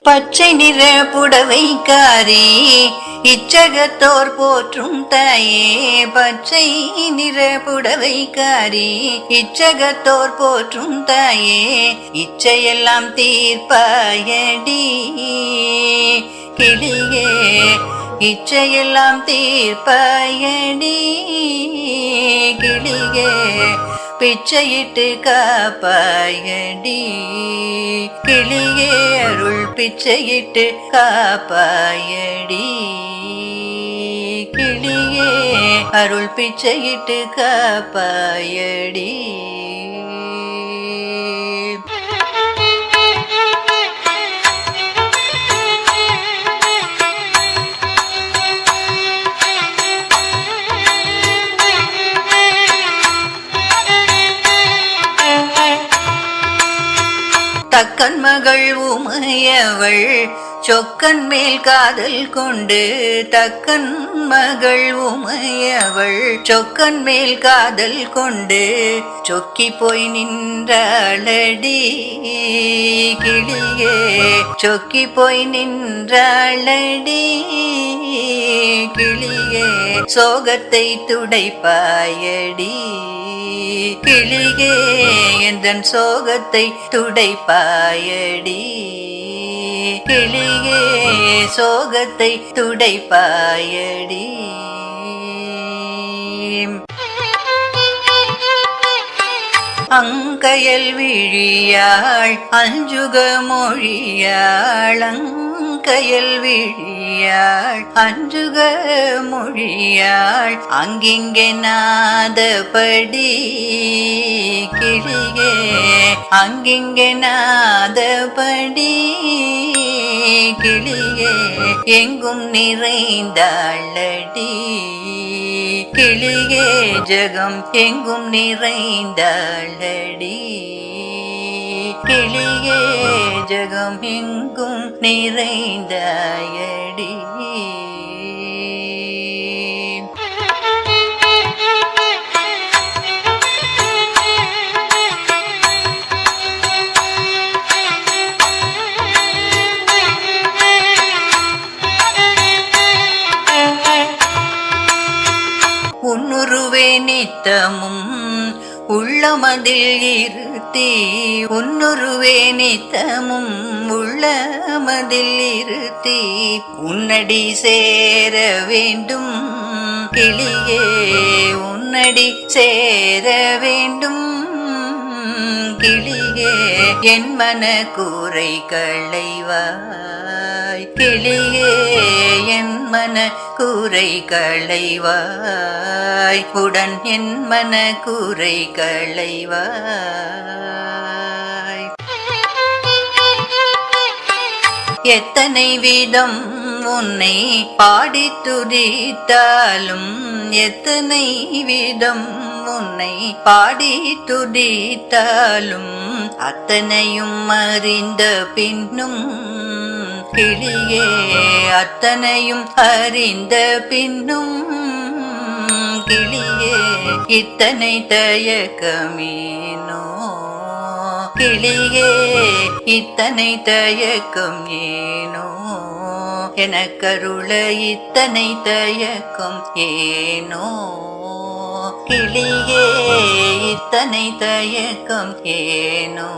பச்சை நிற புடவைக்காரி இச்சகத்தோர் போற்றும் தாயே, பச்சை நிற புடவைக்காரி இச்சகத்தோர் போற்றும் தாயே, இச்சையெல்லாம் தீர்ப்பாயடி கிளியே, இச்சையெல்லாம் தீர்ப்பாயடி கிளியே, பிச்சையிட்டு காப்பாயடி கிளியே, அருள் பிச்சையிட்டு காப்பாயடி கிளியே, அருள் பிச்சையிட்டு காப்பாயடி. தக்கன் மகள் உமையவள் சொக்கன் மேல் காதல் கொண்டு, தக்கன் மகள் உமையவள் சொக்கன் மேல் காதல் கொண்டு சொக்கி போய் நின்றாளடி கிளியே, சொக்கி போய் நின்றாளடி கிளியே, சோகத்தை துடைப்பாயடி கிளியே, எந்தன் சோகத்தை துடைப்பாயடி கிளியே, சோகத்தை துடைப்பாயடி. அங்கையல் விழியாள் அஞ்சுக மொழியாள், அங்கையல் விழியாள் அஞ்சுக மொழியாள், அங்கிங்கே நாதபடி கிளியே, அங்கிங்கே நாதபடி கிளியே, எங்கும் நிறைந்தாளடி கிளியே, ஜகம் எங்கும் நிறைந்தாளடி கிளியே, ஜகம் எங்கும் நிறைந்தாயடி. உன்னுருவே நித்தமும் உள்ளமதில் இருத்தி, உன்னுருவே நித்தமும் உள்ளமதில் இருத்தி, உன்னடி சேர வேண்டும் கிளியே, உன்னடி சேர வேண்டும் கிளியே, என் மன கூரை களைவாய் கிளியே, என் மன கூரை களைவாய், உடன் என் மன கூரை களைவாய். எத்தனை விதம் உன்னை பாடி துதித்தாலும், எத்தனை விதம் உன்னை பாடி துதித்தாலும், அத்தனையும் அறிந்த பின்னும் கிளியே, அத்தனையும் அறிந்த பின்னும் கிளியே, இத்தனை தயக்கமேனோ கிளியே, இத்தனை தயக்கம் ஏனோ, எனக்கருள இத்தனை தயக்கம் ஏனோ கிளியே, இத்தனை தயக்கம் ஏனோ.